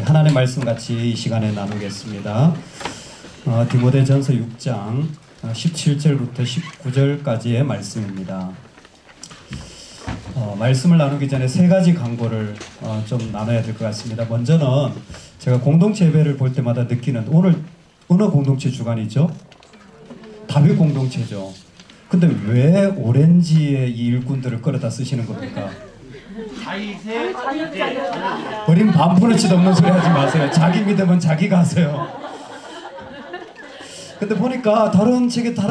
하나님의 말씀 같이 이 시간에 나누겠습니다. 디모데전서 6장 17절부터 19절까지의 말씀입니다. 말씀을 나누기 전에 세 가지 강구를 좀 나눠야 될 것 같습니다. 먼저는 제가 공동체 예배를 볼 때마다 느끼는, 오늘 어느 공동체 주간이죠? 다윗 공동체죠. 근데 왜 오렌지의 이 일꾼들을 끌어다 쓰시는 겁니까? 어린 반푼어치도 없는 소리 하지 마세요. 자기 믿으면 자기가 하세요. 근데 보니까 다른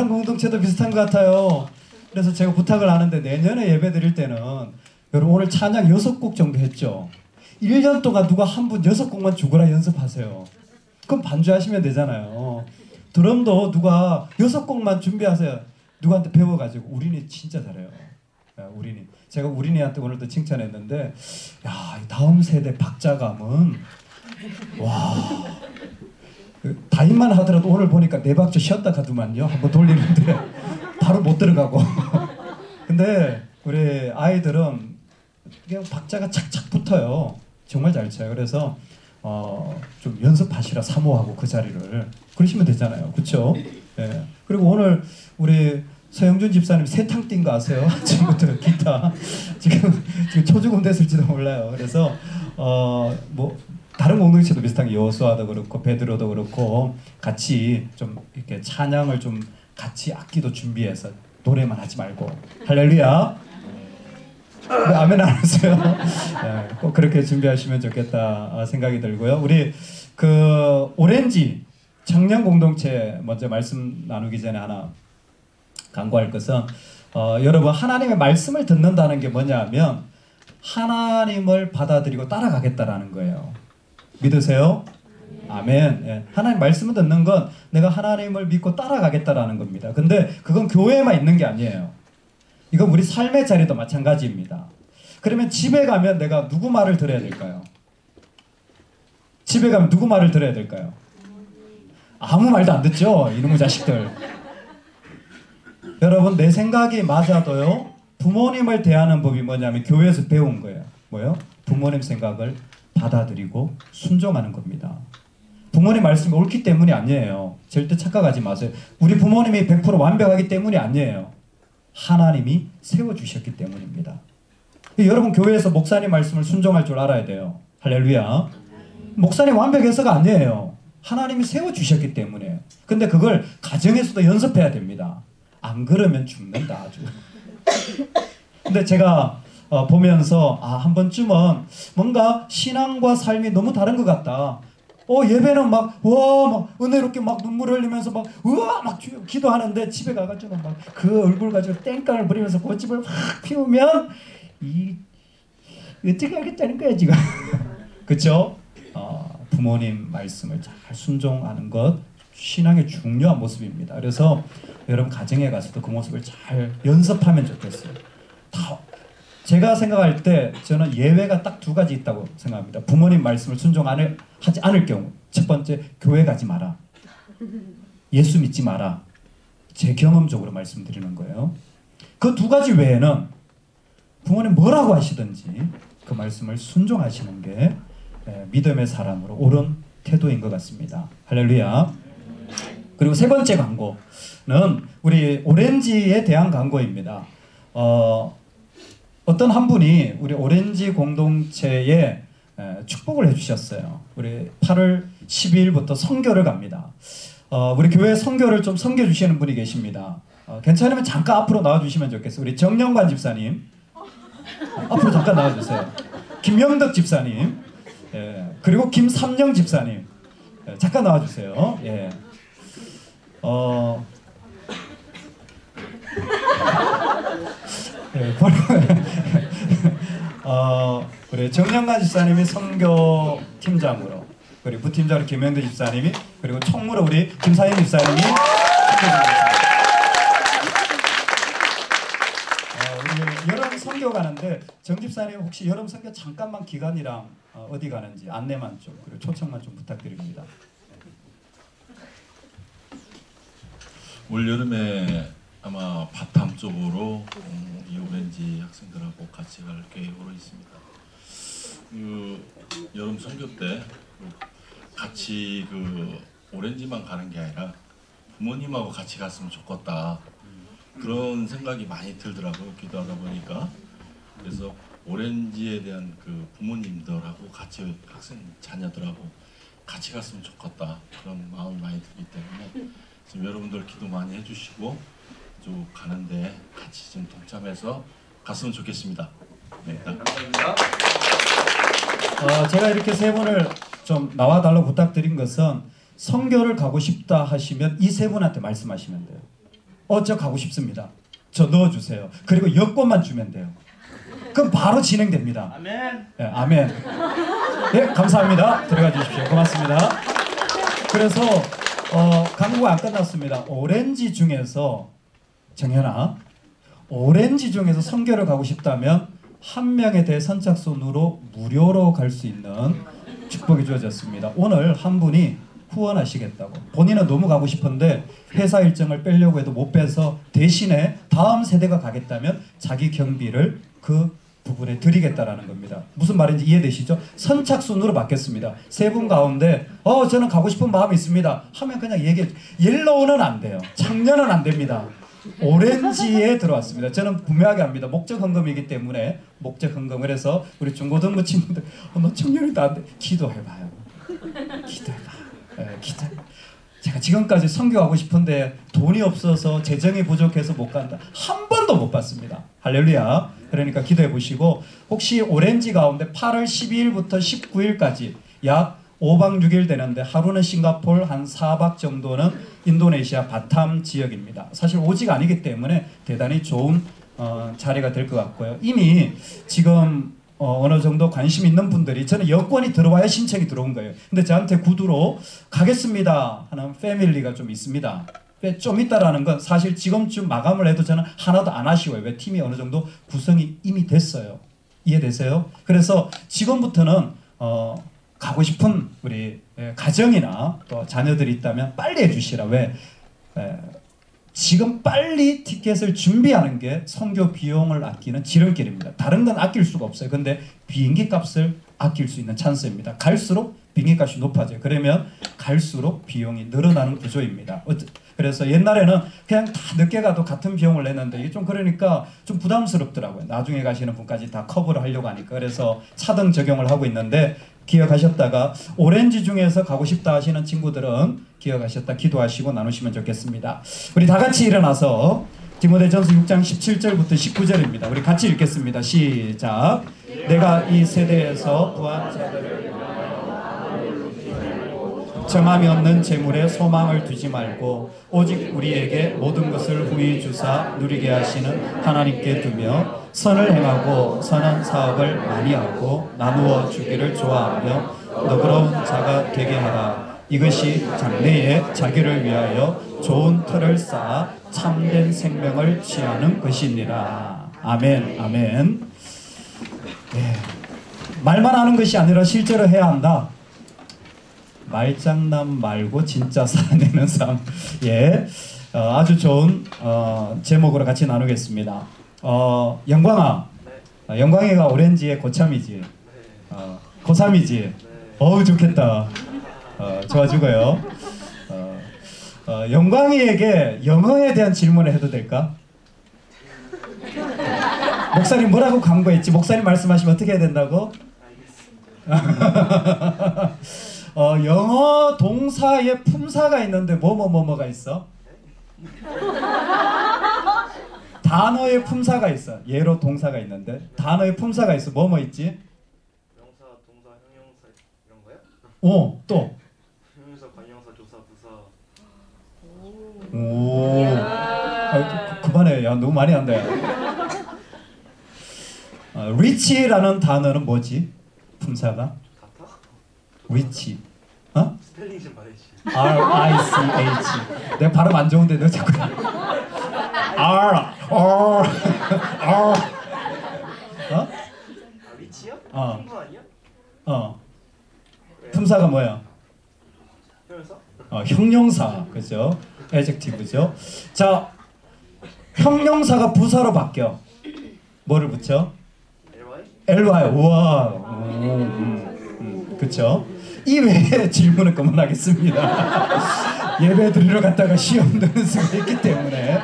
공동체도 비슷한 것 같아요. 그래서 제가 부탁을 하는데, 내년에 예배 드릴 때는 여러분 오늘 찬양 6곡 정도 했죠. 1년 동안 누가 한 분 6곡만 죽어라 연습하세요. 그럼 반주하시면 되잖아요. 드럼도 누가 6곡만 준비하세요. 누구한테 배워가지고. 우린이 진짜 잘해요. 우린이. 제가 우린이한테 오늘도 칭찬했는데, 야, 다음 세대 박자감은 와, 다인만 하더라도 오늘 보니까 네 박자 쉬었다 가더만요. 한번 돌리는데 바로 못 들어가고. 근데 우리 아이들은 그냥 박자가 착착 붙어요. 정말 잘 쳐요. 그래서 좀 연습하시라, 사모하고 그 자리를. 그러시면 되잖아요. 그렇죠? 예. 그리고 오늘 우리 서영준 집사님 세탕 뛴 거 아세요? 아침부터 기타 지금 초중음 됐을지도 몰라요. 그래서 뭐 다른 공동체도 비슷한 게 여호수아도 그렇고 베드로도 그렇고 같이 좀 이렇게 찬양을 좀 같이 악기도 준비해서 노래만 하지 말고. 할렐루야. 왜 아멘 안 하세요? 네, 꼭 그렇게 준비하시면 좋겠다 생각이 들고요. 우리 그 오렌지 청년 공동체 먼저 말씀 나누기 전에 하나 강구할 것은, 여러분 하나님의 말씀을 듣는다는 게 뭐냐면 하나님을 받아들이고 따라가겠다라는 거예요. 믿으세요? 아멘. 예. 하나님 말씀을 듣는 건 내가 하나님을 믿고 따라가겠다라는 겁니다. 근데 그건 교회에만 있는 게 아니에요. 이건 우리 삶의 자리도 마찬가지입니다. 그러면 집에 가면 내가 누구 말을 들어야 될까요? 집에 가면 누구 말을 들어야 될까요? 아무 말도 안 듣죠? 이놈의 자식들. 여러분, 내 생각이 맞아도요, 부모님을 대하는 법이 뭐냐면 교회에서 배운 거예요. 뭐요? 부모님 생각을 받아들이고 순종하는 겁니다. 부모님 말씀이 옳기 때문이 아니에요. 절대 착각하지 마세요. 우리 부모님이 100% 완벽하기 때문이 아니에요. 하나님이 세워주셨기 때문입니다. 여러분 교회에서 목사님 말씀을 순종할 줄 알아야 돼요. 할렐루야. 목사님 완벽해서가 아니에요. 하나님이 세워주셨기 때문이에요. 근데 그걸 가정에서도 연습해야 됩니다. 안 그러면 죽는다 아주. 근데 제가 보면서 한 번쯤은 뭔가 신앙과 삶이 너무 다른 것 같다. 예배는 막 은혜롭게 막 눈물 흘리면서 막 기도하는데 집에 가가지고 막 그 얼굴 가지고 땡깡을 부리면서 고집을 확 피우면 어떻게 하겠다는 거야 지금. 그렇죠? 부모님 말씀을 잘 순종하는 것 신앙의 중요한 모습입니다. 그래서 여러분 가정에 가서도 그 모습을 잘 연습하면 좋겠어요. 제가 생각할 때 저는 예외가 딱 두 가지 있다고 생각합니다. 부모님 말씀을 순종하지 않을 경우, 첫 번째, 교회 가지 마라. 예수 믿지 마라. 제 경험적으로 말씀드리는 거예요. 그 두 가지 외에는 부모님 뭐라고 하시든지 그 말씀을 순종하시는 게 믿음의 사람으로 옳은 태도인 것 같습니다. 할렐루야. 그리고 세 번째 광고는 우리 오렌지에 대한 광고입니다. 어떤 한 분이 우리 오렌지 공동체에 축복을 해주셨어요. 우리 8월 12일부터 선교를 갑니다. 우리 교회 선교를 좀 섬겨주시는 분이 계십니다. 괜찮으면 잠깐 앞으로 나와주시면 좋겠어요. 우리 정영관 집사님 앞으로 잠깐 나와주세요. 김영덕 집사님, 그리고 김삼영 집사님, 잠깐 나와주세요. 예. 우리 정영관 집사님이 선교 팀장으로, 그리고 부팀장으로 김영대 집사님이, 그리고 총무로 우리 김사영 집사님이 우리 여름 선교 가는데 정 집사님 혹시 여름 선교 잠깐만 기간이랑 어디 가는지 안내만 좀, 그리고 초청만 좀 부탁드립니다. 올 여름에 아마 바탐 쪽으로 이 오렌지 학생들하고 같이 갈 계획으로 있습니다. 그 여름 선교 때 같이 그 오렌지만 가는 게 아니라 부모님하고 같이 갔으면 좋겠다 그런 생각이 많이 들더라고요. 기도하다 보니까. 그래서 오렌지에 대한 그 부모님들하고 같이 학생 자녀들하고 같이 갔으면 좋겠다 그런 마음이 많이 들기 때문에 지금 여러분들 기도 많이 해주시고 좀 가는데 같이 좀 동참해서 갔으면 좋겠습니다. 네, 감사합니다. 제가 이렇게 세 분을 좀 나와달라고 부탁드린 것은 선교를 가고 싶다 하시면 이 세 분한테 말씀하시면 돼요. 저 가고 싶습니다. 저 넣어주세요. 그리고 여권만 주면 돼요. 그럼 바로 진행됩니다. 아멘. 네, 아멘. 네, 감사합니다. 들어가 주십시오. 고맙습니다. 그래서 광고가 안 끝났습니다. 오렌지 중에서 정현아, 오렌지 중에서 선교를 가고 싶다면 한 명에 대해 선착순으로 무료로 갈 수 있는 축복이 주어졌습니다. 오늘 한 분이 후원하시겠다고. 본인은 너무 가고 싶은데 회사 일정을 빼려고 해도 못 빼서 대신에 다음 세대가 가겠다면 자기 경비를 그 부분에 드리겠다라는 겁니다. 무슨 말인지 이해되시죠? 선착순으로 받겠습니다. 세 분 가운데 저는 가고 싶은 마음이 있습니다 하면 그냥 얘기해. 옐로우는 안 돼요. 청년은 안 됩니다. 오렌지에 들어왔습니다. 저는 분명하게 합니다. 목적 헌금이기 때문에 목적 헌금을 해서 우리 중고등부 친구들 너 청년이도 안 돼. 기도해봐요. 기도해봐. 기도. 제가 지금까지 선교하고 싶은데 돈이 없어서 재정이 부족해서 못 간다. 한 번도 못 봤습니다. 할렐루야. 그러니까 기도해 보시고 혹시 오렌지 가운데 8월 12일부터 19일까지 약 5박 6일 되는데 하루는 싱가포르 한 4박 정도는 인도네시아 바탐 지역입니다. 사실 오지가 아니기 때문에 대단히 좋은 자리가 될 것 같고요. 이미 지금 어느 정도 관심 있는 분들이 저는 여권이 들어와야 신청이 들어온 거예요. 근데 저한테 구두로 가겠습니다 하는 패밀리가 좀 있습니다. 좀 있다라는 건 사실 지금쯤 마감을 해도 저는 하나도 안 아쉬워요. 왜? 팀이 어느 정도 구성이 이미 됐어요. 이해되세요? 그래서 지금부터는 가고 싶은 우리 가정이나 또 자녀들이 있다면 빨리 해주시라. 왜? 지금 빨리 티켓을 준비하는 게 선교 비용을 아끼는 지름길입니다. 다른 건 아낄 수가 없어요. 근데 비행기 값을 아낄 수 있는 찬스입니다. 갈수록 비행기 값이 높아져요. 그러면 갈수록 비용이 늘어나는 구조입니다. 그래서 옛날에는 그냥 다 늦게 가도 같은 비용을 냈는데 이게 좀 그러니까 좀 부담스럽더라고요. 나중에 가시는 분까지 다 커버를 하려고 하니까. 그래서 차등 적용을 하고 있는데 기억하셨다가 오렌지 중에서 가고 싶다 하시는 친구들은 기억하셨다 기도하시고 나누시면 좋겠습니다. 우리 다 같이 일어나서 디모데전서 6장 17절부터 19절입니다. 우리 같이 읽겠습니다. 시작. 내가 이 세대에서 구한 자들을 정함이 없는 재물에 소망을 두지 말고 오직 우리에게 모든 것을 후히 주사 누리게 하시는 하나님께 두며 선을 행하고 선한 사업을 많이 하고 나누어 주기를 좋아하며 너그러운 자가 되게 하라. 이것이 장래에 자기를 위하여 좋은 틀을 쌓아 참된 생명을 취하는 것이니라. 아멘. 아멘. 네. 말만 하는 것이 아니라 실제로 해야 한다. 말장난 말고 진짜 살아내는 삶. 예, 아주 좋은 제목으로 같이 나누겠습니다. 영광아, 영광이가 오렌지의 고참이지. 고3이지. 어우 좋겠다. 좋아 죽어요. 영광이에게 영어에 대한 질문을 해도 될까? 목사님 뭐라고 광고했지? 목사님 말씀하시면 어떻게 해야 된다고? 영어 동사에 품사가 있는데 뭐가 있어? 단어에 품사가 있어. 예로 동사가 있는데 단어에 품사가 있어. 뭐뭐 있지? 명사, 동사, 형용사 이런 거요? 또. 형용사, 관용사, 조사, 부사. 오. 그만해. 야 너무 많이 한다. rich라는 단어는 뭐지? 품사가? 같아? rich. 스펠링 좀 말해주시. R-I-C-H. 내가 발음 안 좋은데 너 자꾸 R. 리치요? 어. 품사 아니야? 품사가 뭐야? 형용사? 형용사. 그죠? adjective죠. 자, 형용사가 부사로 바뀌어. 뭐를 붙여? ly? LY. 우와. 그쵸? 이 외에 질문은 그만하겠습니다. 예배 드리러 갔다가 시험 드는 수가 있기 때문에.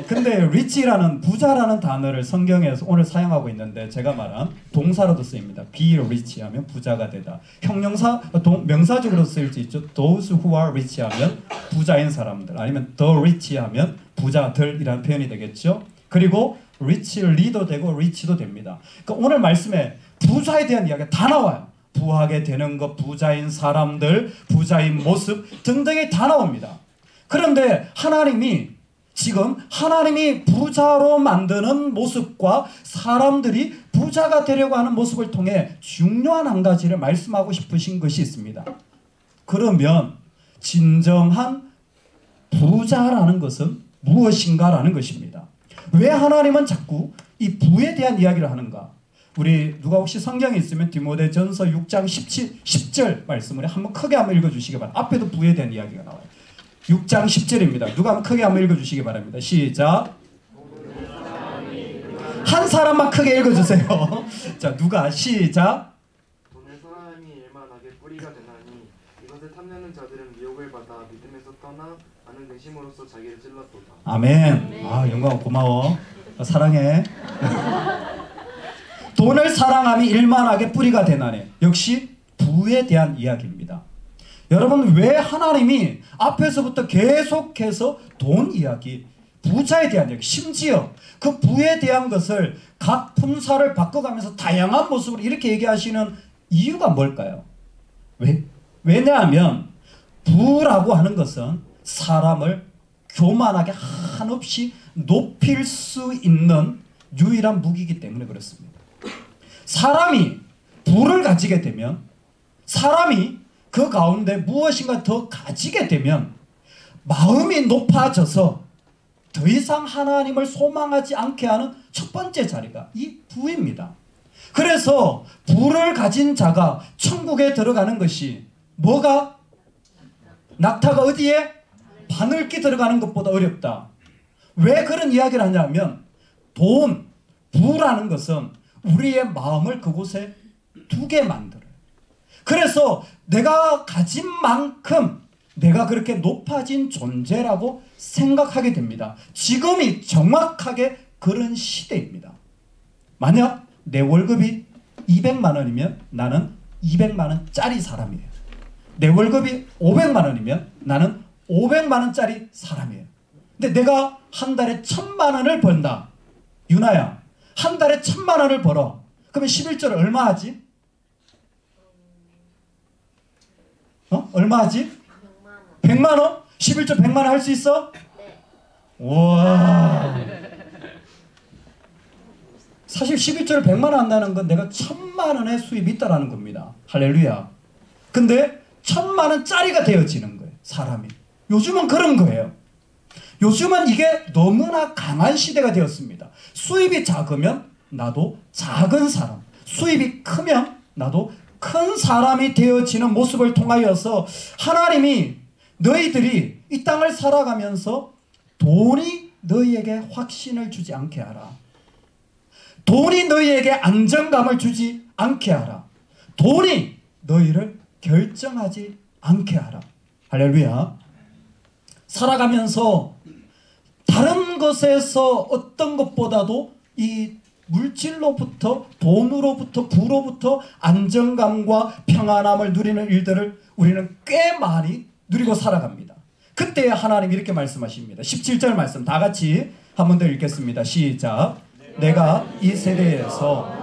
근데 rich라는 부자라는 단어를 성경에서 오늘 사용하고 있는데 제가 말한 동사로도 쓰입니다. be rich 하면 부자가 되다. 형용사, 명사적으로 쓰일 수 있죠. those who are rich 하면 부자인 사람들, 아니면 the rich 하면 부자들이라는 표현이 되겠죠. 그리고 richly도 되고 rich도 됩니다. 그러니까 오늘 말씀에 부자에 대한 이야기가 다 나와요. 부하게 되는 것, 부자인 사람들, 부자인 모습 등등이 다 나옵니다. 그런데 지금 하나님이 부자로 만드는 모습과 사람들이 부자가 되려고 하는 모습을 통해 중요한 한 가지를 말씀하고 싶으신 것이 있습니다. 그러면 진정한 부자라는 것은 무엇인가라는 것입니다. 왜 하나님은 자꾸 이 부에 대한 이야기를 하는가? 우리 누가 혹시 성경에 있으면 디모데전서 6장 10절 말씀을 크게 한번 읽어주시기 바랍니다. 앞에도 부에 대한 이야기가 나와요. 6장 10절입니다. 누가 크게 한번 읽어주시기 바랍니다. 시작. 한 사람만 크게 읽어주세요. 자, 누가 시작. 돈을 사람이 일만하게 뿌리가 되나니 이것을 탐내는 자들은 미혹을 받아 믿음에서 떠나 많은 근심으로써 자기를 찔렀도다. 아멘. 아, 영광 고마워. 사랑해. 돈을 사랑함이 일만하게 뿌리가 되나니 역시 부에 대한 이야기입니다. 여러분, 왜 하나님이 앞에서부터 계속해서 돈 이야기, 부자에 대한 이야기, 심지어 그 부에 대한 것을 각 품사를 바꿔가면서 다양한 모습으로 이렇게 얘기하시는 이유가 뭘까요? 왜냐하면 부라고 하는 것은 사람을 교만하게 한없이 높일 수 있는 유일한 무기이기 때문에 그렇습니다. 사람이 부를 가지게 되면, 사람이 그 가운데 무엇인가 더 가지게 되면 마음이 높아져서 더 이상 하나님을 소망하지 않게 하는 첫 번째 자리가 이 부입니다. 그래서 부를 가진 자가 천국에 들어가는 것이 뭐가? 낙타가 어디에? 바늘기 들어가는 것보다 어렵다. 왜 그런 이야기를 하냐면 부라는 것은 우리의 마음을 그곳에 두게 만들어요. 그래서 내가 가진 만큼 내가 그렇게 높아진 존재라고 생각하게 됩니다. 지금이 정확하게 그런 시대입니다. 만약 내 월급이 200만 원이면 나는 200만 원짜리 사람이에요. 내 월급이 500만 원이면 나는 500만 원짜리 사람이에요. 근데 내가 한 달에 1000만 원을 번다. 유나야, 한 달에 1000만 원을 벌어. 그러면 11조를 얼마 하지? 얼마 하지? 100만 원? 11조 100만 원 할 수 있어? 네. 와. 사실 11조를 100만 원 한다는 건 내가 1000만 원의 수입이 있다라는 겁니다. 할렐루야. 근데 1000만 원짜리가 되어지는 거예요. 사람이. 요즘은 그런 거예요. 요즘은 이게 너무나 강한 시대가 되었습니다. 수입이 작으면 나도 작은 사람, 수입이 크면 나도 큰 사람이 되어지는 모습을 통하여서 하나님이 너희들이 이 땅을 살아가면서 돈이 너희에게 확신을 주지 않게 하라. 돈이 너희에게 안정감을 주지 않게 하라. 돈이 너희를 결정하지 않게 하라. 할렐루야. 살아가면서 다른 것에서 어떤 것보다도 이 물질로부터, 돈으로부터, 부로부터 안정감과 평안함을 누리는 일들을 우리는 꽤 많이 누리고 살아갑니다. 그때 하나님이 이렇게 말씀하십니다. 17절 말씀 다 같이 한 번 더 읽겠습니다. 시작. 내가 이 세대에서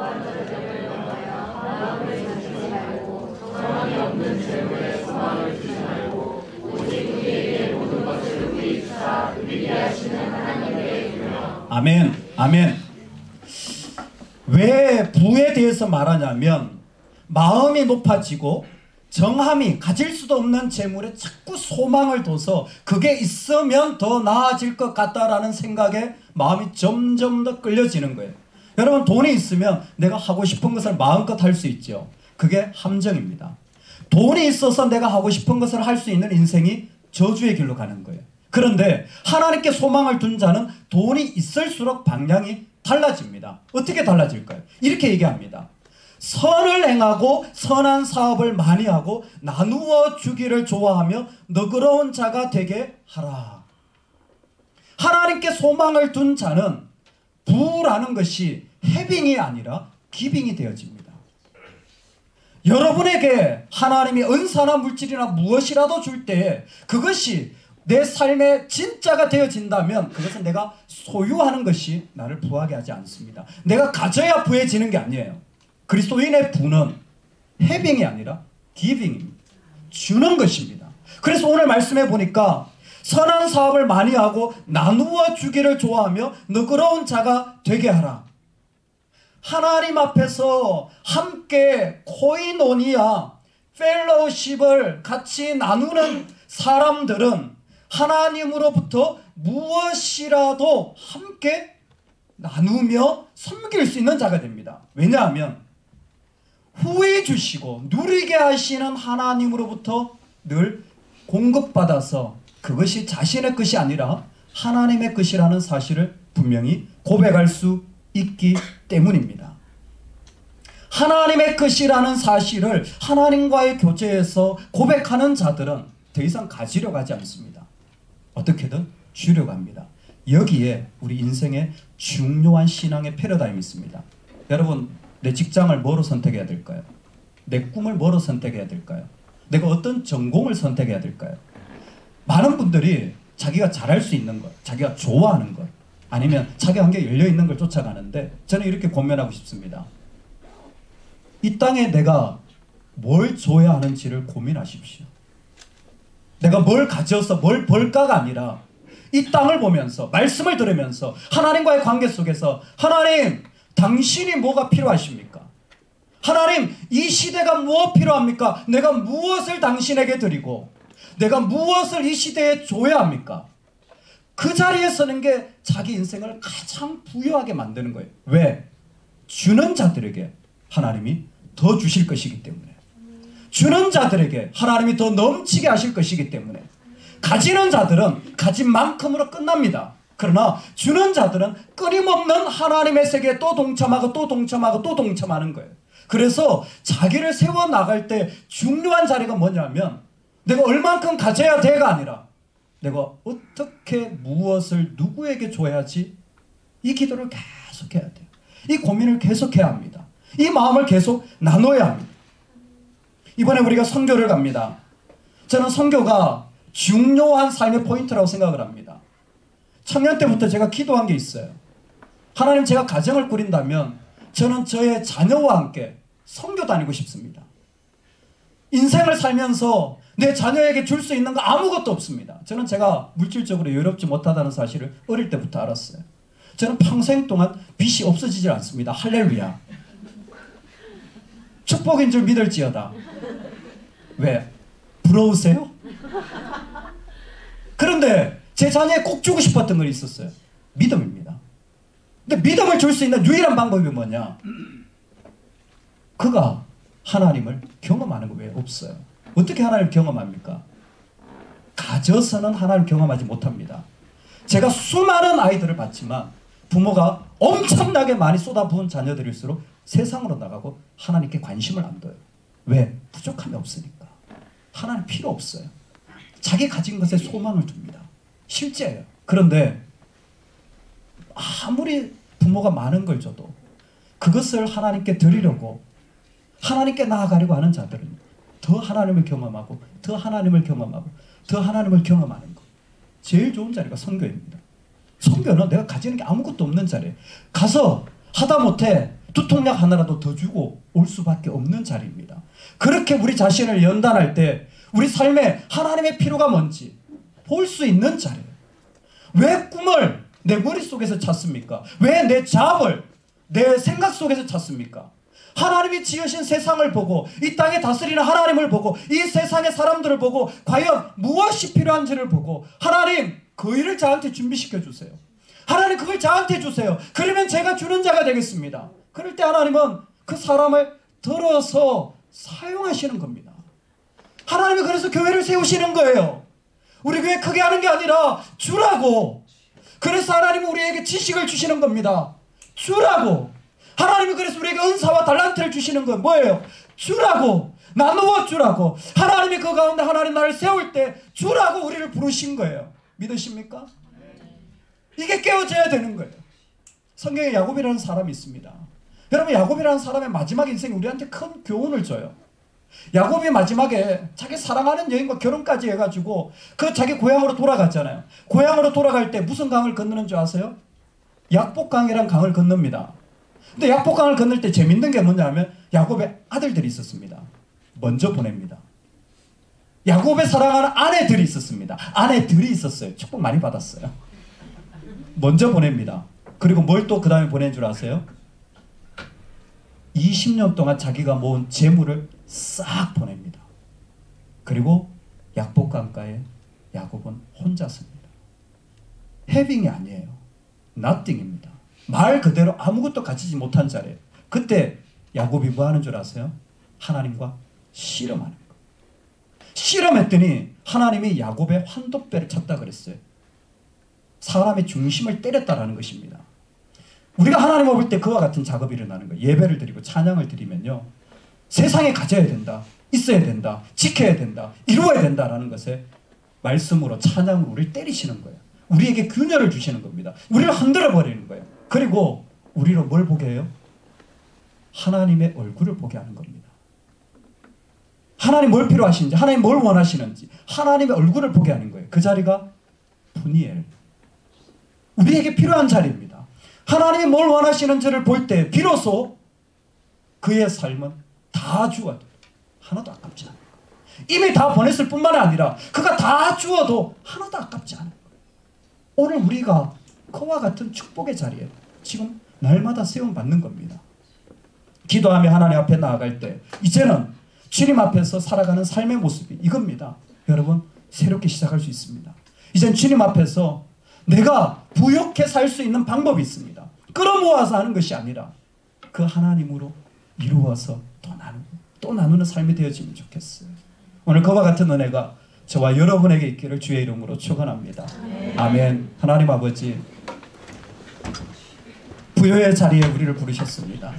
아멘, 아멘. 왜 부에 대해서 말하냐면 마음이 높아지고 정함이 가질 수도 없는 재물에 자꾸 소망을 둬서 그게 있으면 더 나아질 것 같다라는 생각에 마음이 점점 더 끌려지는 거예요. 여러분, 돈이 있으면 내가 하고 싶은 것을 마음껏 할 수 있죠. 그게 함정입니다. 돈이 있어서 내가 하고 싶은 것을 할 수 있는 인생이 저주의 길로 가는 거예요. 그런데 하나님께 소망을 둔 자는 돈이 있을수록 방향이 달라집니다. 어떻게 달라질까요? 이렇게 얘기합니다. 선을 행하고 선한 사업을 많이 하고 나누어 주기를 좋아하며 너그러운 자가 되게 하라. 하나님께 소망을 둔 자는 부라는 것이 해빙이 아니라 기빙이 되어집니다. 여러분에게 하나님이 은사나 물질이나 무엇이라도 줄 때 그것이 내 삶의 진짜가 되어진다면 그것은 내가 소유하는 것이 나를 부하게 하지 않습니다. 내가 가져야 부해지는 게 아니에요. 그리스도인의 부는 해빙이 아니라 기빙입니다. 주는 것입니다. 그래서 오늘 말씀해 보니까 선한 사업을 많이 하고 나누어 주기를 좋아하며 너그러운 자가 되게 하라. 하나님 앞에서 함께 코이노니아, 펠로우십을 같이 나누는 사람들은 하나님으로부터 무엇이라도 함께 나누며 섬길 수 있는 자가 됩니다. 왜냐하면 후히 주시고 누리게 하시는 하나님으로부터 늘 공급받아서 그것이 자신의 것이 아니라 하나님의 것이라는 사실을 분명히 고백할 수 있기 때문입니다. 하나님의 것이라는 사실을 하나님과의 교제에서 고백하는 자들은 더 이상 가지려고 하지 않습니다. 어떻게든 주려고 합니다. 여기에 우리 인생의 중요한 신앙의 패러다임이 있습니다. 여러분, 내 직장을 뭐로 선택해야 될까요? 내 꿈을 뭐로 선택해야 될까요? 내가 어떤 전공을 선택해야 될까요? 많은 분들이 자기가 잘할 수 있는 것, 자기가 좋아하는 것, 아니면 자기 한계 열려있는 걸 쫓아가는데 저는 이렇게 권면하고 싶습니다. 이 땅에 내가 뭘 줘야 하는지를 고민하십시오. 내가 뭘 가져서 뭘 벌까가 아니라 이 땅을 보면서 말씀을 들으면서 하나님과의 관계 속에서 하나님, 당신이 뭐가 필요하십니까? 하나님, 이 시대가 무엇 필요합니까? 내가 무엇을 당신에게 드리고 내가 무엇을 이 시대에 줘야 합니까? 그 자리에 서는 게 자기 인생을 가장 부유하게 만드는 거예요. 왜? 주는 자들에게 하나님이 더 주실 것이기 때문에. 주는 자들에게 하나님이 더 넘치게 하실 것이기 때문에. 가지는 자들은 가진 만큼으로 끝납니다. 그러나 주는 자들은 끊임없는 하나님의 세계에 또 동참하고 또 동참하고 또 동참하는 거예요. 그래서 자기를 세워나갈 때 중요한 자리가 뭐냐면 내가 얼만큼 가져야 돼가 아니라 내가 어떻게 무엇을 누구에게 줘야지, 이 기도를 계속해야 돼요. 이 고민을 계속해야 합니다. 이 마음을 계속 나눠야 합니다. 이번에 우리가 선교를 갑니다. 저는 선교가 중요한 삶의 포인트라고 생각을 합니다. 청년 때부터 제가 기도한 게 있어요. 하나님, 제가 가정을 꾸린다면 저는 저의 자녀와 함께 선교 다니고 싶습니다. 인생을 살면서 내 자녀에게 줄 수 있는 거 아무것도 없습니다. 저는 제가 물질적으로 여유롭지 못하다는 사실을 어릴 때부터 알았어요. 저는 평생 동안 빚이 없어지질 않습니다. 할렐루야. 축복인 줄 믿을지어다. 왜? 부러우세요? 그런데 제 자녀에 꼭 주고 싶었던 걸 있었어요. 믿음입니다. 근데 믿음을 줄 수 있는 유일한 방법이 뭐냐? 그가 하나님을 경험하는 거 외에 없어요. 어떻게 하나님을 경험합니까? 가져서는 하나님을 경험하지 못합니다. 제가 수많은 아이들을 봤지만 부모가 엄청나게 많이 쏟아부은 자녀들일수록 세상으로 나가고 하나님께 관심을 안 둬요. 왜? 부족함이 없으니까. 하나님 필요 없어요. 자기 가진 것에 소망을 둡니다. 실제예요. 그런데 아무리 부모가 많은 걸 줘도 그것을 하나님께 드리려고 하나님께 나아가려고 하는 자들은 더 하나님을 경험하고 더 하나님을 경험하고 더 하나님을 경험하는 것. 제일 좋은 자리가 선교입니다. 선교는 내가 가지는 게 아무것도 없는 자리예요. 가서 하다못해 두통약 하나라도 더 주고 올 수밖에 없는 자리입니다. 그렇게 우리 자신을 연단할 때 우리 삶에 하나님의 필요가 뭔지 볼 수 있는 자리예요. 왜 꿈을 내 머릿속에서 찾습니까? 왜 내 잡을 내 생각 속에서 찾습니까? 하나님이 지으신 세상을 보고 이 땅에 다스리는 하나님을 보고 이 세상의 사람들을 보고 과연 무엇이 필요한지를 보고 하나님, 그 일을 저한테 준비시켜 주세요. 하나님, 그걸 저한테 주세요. 그러면 제가 주는 자가 되겠습니다. 그럴 때 하나님은 그 사람을 들어서 사용하시는 겁니다. 하나님이 그래서 교회를 세우시는 거예요. 우리 교회 크게 하는 게 아니라 주라고. 그래서 하나님은 우리에게 지식을 주시는 겁니다. 주라고. 하나님이 그래서 우리에게 은사와 달란트를 주시는 건 뭐예요? 주라고. 나누어 주라고. 하나님이 그 가운데 하나님 나를 세울 때 주라고 우리를 부르신 거예요. 믿으십니까? 이게 깨어져야 되는 거예요. 성경에 야곱이라는 사람이 있습니다. 여러분, 야곱이라는 사람의 마지막 인생이 우리한테 큰 교훈을 줘요. 야곱이 마지막에 자기 사랑하는 여인과 결혼까지 해가지고 그 자기 고향으로 돌아갔잖아요. 고향으로 돌아갈 때 무슨 강을 건너는 줄 아세요? 약복강이란 강을 건넙니다. 근데 약복강을 건널 때 재밌는 게 뭐냐면 야곱의 아들들이 있었습니다. 먼저 보냅니다. 야곱의 사랑하는 아내들이 있었습니다. 아내들이 있었어요. 축복 많이 받았어요. 먼저 보냅니다. 그리고 뭘 또 그 다음에 보낸 줄 아세요? 20년 동안 자기가 모은 재물을 싹 보냅니다. 그리고 약복강가에 야곱은 혼자 섭니다. 해빙이 아니에요. nothing입니다. 말 그대로 아무것도 가지지 못한 자리에요. 그때 야곱이 뭐 하는 줄 아세요? 하나님과 씨름하는 거. 씨름했더니 하나님이 야곱의 환도뼈를 쳤다 그랬어요. 사람의 중심을 때렸다라는 것입니다. 우리가 하나님을 볼 때 그와 같은 작업이 일어나는 거예요. 예배를 드리고 찬양을 드리면요, 세상에 가져야 된다, 있어야 된다, 지켜야 된다, 이루어야 된다라는 것에 말씀으로 찬양으로 우리를 때리시는 거예요. 우리에게 균열을 주시는 겁니다. 우리를 흔들어 버리는 거예요. 그리고 우리로 뭘 보게 해요? 하나님의 얼굴을 보게 하는 겁니다. 하나님 뭘 필요하신지, 하나님 뭘 원하시는지 하나님의 얼굴을 보게 하는 거예요. 그 자리가 푸니엘, 우리에게 필요한 자리입니다. 하나님이 뭘 원하시는지를 볼 때 비로소 그의 삶은 다 주어도 하나도 아깝지 않아요. 이미 다 보냈을 뿐만 아니라 그가 다 주어도 하나도 아깝지 않아요. 오늘 우리가 그와 같은 축복의 자리에 지금 날마다 세움받는 겁니다. 기도하며 하나님 앞에 나아갈 때 이제는 주님 앞에서 살아가는 삶의 모습이 이겁니다. 여러분, 새롭게 시작할 수 있습니다. 이젠 주님 앞에서 내가 부욕해 살 수 있는 방법이 있습니다. 끌어모아서 하는 것이 아니라 그 하나님으로 이루어서 또 나누는 삶이 되어지면 좋겠어요. 오늘 그와 같은 은혜가 저와 여러분에게 있기를 주의 이름으로 축원합니다. 아멘. 하나님 아버지, 부요의 자리에 우리를 부르셨습니다.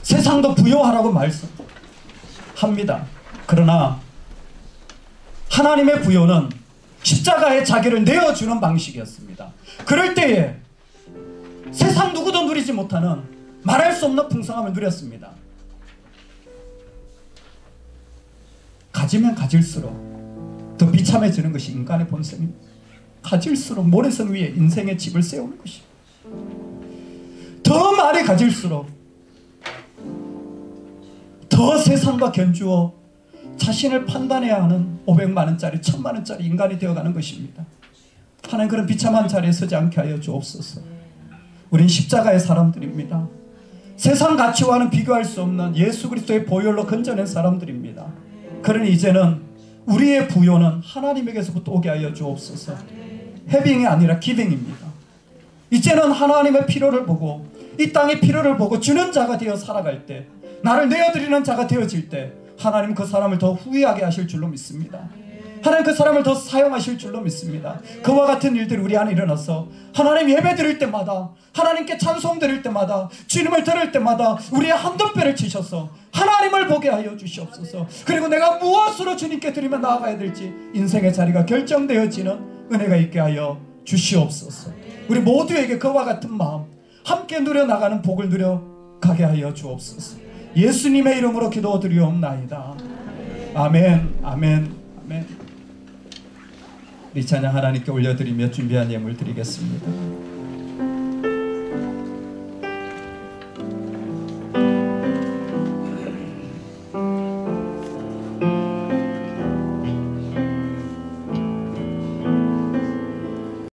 세상도 부요하라고 말씀합니다. 그러나 하나님의 부요는 십자가에 자기를 내어주는 방식이었습니다. 그럴 때에 세상 누구도 누리지 못하는 말할 수 없는 풍성함을 누렸습니다. 가지면 가질수록 더 비참해지는 것이 인간의 본성입니다. 가질수록 모래성 위에 인생의 집을 세우는 것입니다. 더 많이 가질수록 더 세상과 견주어 자신을 판단해야 하는 500만 원짜리 1000만 원짜리 인간이 되어가는 것입니다. 하나님, 그런 비참한 자리에 서지 않게 하여 주옵소서. 우린 십자가의 사람들입니다. 세상 가치와는 비교할 수 없는 예수 그리스도의 보혈로 건져낸 사람들입니다. 그러니 이제는 우리의 부요는 하나님에게서부터 오게 하여 주옵소서. 해빙이 아니라 기빙입니다. 이제는 하나님의 필요를 보고 이 땅의 필요를 보고 주는 자가 되어 살아갈 때, 나를 내어드리는 자가 되어질 때 하나님 그 사람을 더 후회하게 하실 줄로 믿습니다. 하나님 그 사람을 더 사용하실 줄로 믿습니다. 그와 같은 일들이 우리 안에 일어나서 하나님 예배 드릴 때마다, 하나님께 찬송 드릴 때마다, 주님을 들을 때마다 우리의 한도뼈를 치셔서 하나님을 보게 하여 주시옵소서. 그리고 내가 무엇으로 주님께 드리며 나아가야 될지 인생의 자리가 결정되어지는 은혜가 있게 하여 주시옵소서. 우리 모두에게 그와 같은 마음, 함께 누려나가는 복을 누려가게 하여 주옵소서. 예수님의 이름으로 기도드리옵나이다. 아멘, 아멘, 아멘. 이 찬양 하나님께 올려드리며 준비한 예물 드리겠습니다.